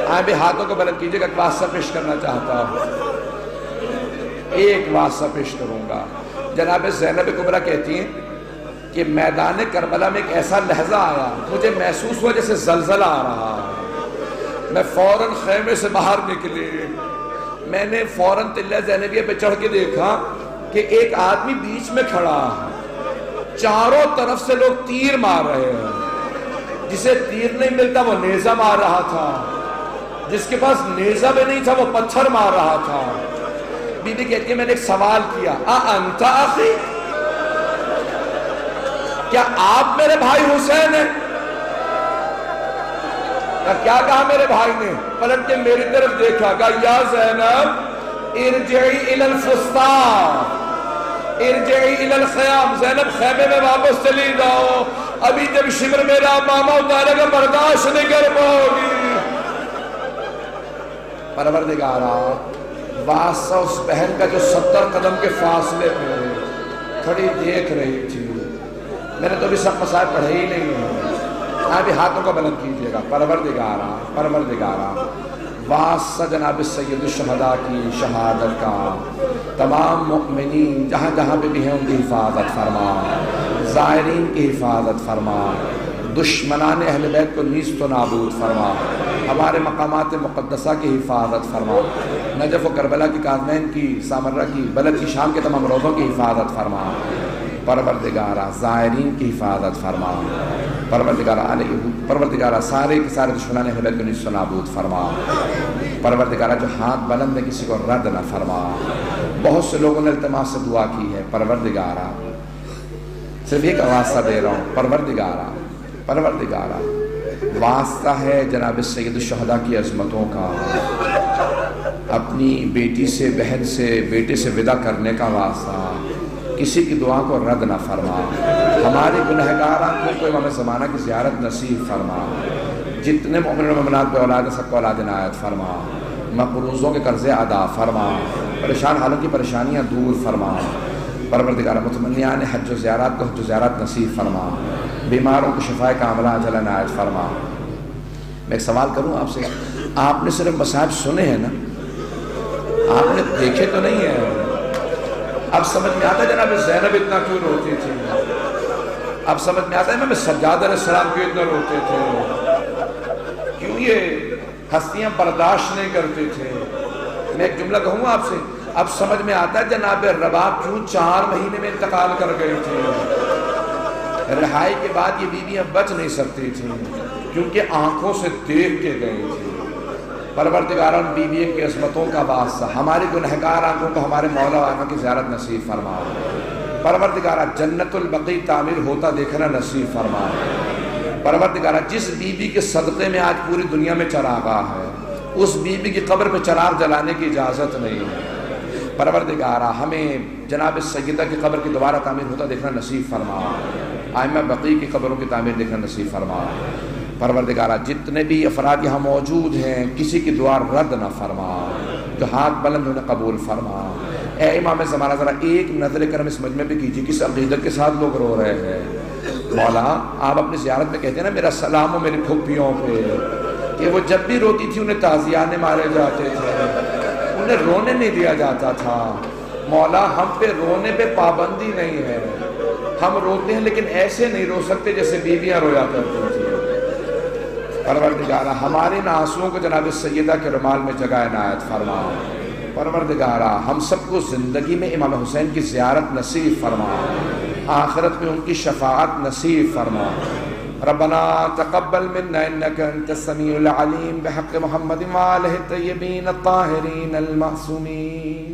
آئے بھی ہاتھوں کو بلند کیجئے گا، ایک واسطہ پیش کرنا چاہتا ہوں، ایک واسطہ پیش کروں گا۔ جناب زینب کبریٰ کہتی ہیں کہ میدان کربلا میں ایک ایسا لحظہ آیا، مجھے محسوس ہوا جیسے زلزلہ آ رہا ہے، میں فوراً خیمے سے باہر نکلی، میں نے فوراً تلہ زینبیہ پہ چڑھ کے دیکھا کہ ایک آدمی بیچ میں کھڑا ہے، چاروں طرف سے لوگ تیر مار رہے ہیں، جسے تیر نہیں ملتا وہ نیزہ مار رہا تھا، جس کے پاس نیزہ بھی نہیں تھا وہ پتھر مار رہا تھا۔ بی بی کہتی ہے میں نے ایک سوال کیا، انت اخی، کیا آپ میرے بھائی حسین ہیں؟ کیا کہا میرے بھائی نے؟ پلٹ کے میری طرف دیکھا، کہا یا زینب ارجعی الی الفستان، ارجعی الی الخیام، زینب خیمے میں واپس چلی جاؤ، ابھی جب شمر میرا ماما اتارے گا برداشت نہیں کر پاؤ گی۔ پروردگارا واسطہ اس بہن کا جو 70 قدم کے فاصلے پہ کھڑی دیکھ رہی تھی، میں نے تو بھی سب مسائل پڑھے ہی نہیں ہیں، بھی ہاتھوں کو بلند کیجئے گا۔ پروردگارا واسطہ جناب سید الشہداء کی شہادت کا، تمام مؤمنین جہاں جہاں پہ بھی ہیں ان کی حفاظت فرما، زائرین کی حفاظت فرما، دشمنان اہل بیت کو نیست و نابود فرما، ہمارے مقامات مقدسہ کی حفاظت فرما، نجف و کربلا کی، کاظمین کی، سامرہ کی، بلد کی، شام کے تمام روضوں کی حفاظت فرما۔ پروردگارہ زائرین کی حفاظت فرما، پروردگارہ سارے کے سارے دشمنان اہل بیت کو نیست و نابود فرما، پروردگارہ جو ہاتھ بلند ہے کسی کو رد نہ فرما۔ بہت سے لوگوں نے التماس سے دعا کی ہے، پروردگارہ صرف ایک واسطہ دے رہا ہوں، پروردگارہ واسطہ ہے جناب سید الشہداء کی عظمتوں کا، اپنی بیٹی سے، بہن سے، بیٹے سے ودا کرنے کا واسطہ، کسی کی دعا کو رد نہ فرما، ہمارے گنہگار آنکھوں کو امام زمانہ کی زیارت نصیب فرما، جتنے مومن و مومنات پہ اولاد سب کو اولاد عنایت فرما، مقروضوں کے قرضے ادا فرما، پریشان حالوں کی پریشانیاں دور فرما، پروردگار متمنیان حج و زیارات کو حج و زیارات نصیب فرما، بیماروں کو شفاء کاملہ عاجلہ عنایت فرما۔ میں ایک سوال کروں آپ سے، آپ نے صرف مصائب سنے ہیں نا، آپ نے دیکھے تو نہیں ہیں؟ اب سمجھ میں آتا ہے جناب زینب اتنا کیوں روتی تھی، اب سمجھ میں آتا ہے امام سجاد علیہ السلام کیوں اتنا روتے تھے، کیوں یہ ہستیاں برداشت نہیں کرتے تھے۔ میں ایک جملہ کہوں آپ سے، اب سمجھ میں آتا ہے جناب رباب کیوں 4 مہینے میں انتقال کر گئے تھے، رہائی کے بعد یہ بیویاں بچ نہیں سکتی تھیں کیونکہ آنکھوں سے دیکھ کے گئی تھی۔ پروردگارہ ان بیویوں کی عظمتوں کا واسطہ ہماری گنہگار آنکھوں کو ہمارے مولا و آقا کی زیارت نصیب فرما، پروردگارہ جنت البقیع تعمیر ہوتا دیکھنا نصیب فرما، پروردگارہ جس بیوی کے صدقے میں آج پوری دنیا میں چراغاہ ہے اس بیوی کی قبر پہ چراغ جلانے کی اجازت نہیں ہے، پروردگارہ ہمیں جناب سیدہ کی قبر کی دوبارہ تعمیر ہوتا دیکھنا نصیب فرما، ائمہ بقیع کی قبروں کی تعمیر دیکھنا نصیب فرما، پروردگارہ جتنے بھی افراد یہاں موجود ہیں کسی کی دعا رد نہ فرما، جو ہاتھ بلند انہیں قبول فرما۔ اے امام زمانہ ذرا ایک نظر کرم اس مجمع پہ کیجیے، کس عقیدت کے ساتھ لوگ رو رہے ہیں۔ مولا آپ اپنی زیارت میں کہتے ہیں نا میرا سلام ہو میری پھپھیوں پہ، کہ وہ جب بھی روتی تھی انہیں تعزیانے مارے جاتے تھے، انہیں رونے نہیں دیا جاتا تھا۔ مولا ہم پہ رونے پہ پابندی نہیں ہے، ہم روتے ہیں لیکن ایسے نہیں رو سکتے جیسے بیویاں رویا کرتی تھی۔ پروردگارہ ہمارے ان آنسوؤں کو جناب سیدہ کے رومال میں جگہ عنایت فرما، پروردگارہ ہم سب کو زندگی میں امام حسین کی زیارت نصیب فرما، آخرت میں ان کی شفاعت نصیب فرما۔ ربنا تقبل منا انك انت السميع العليم بحق محمد وآله الطيبين الطاهرين المعصومين۔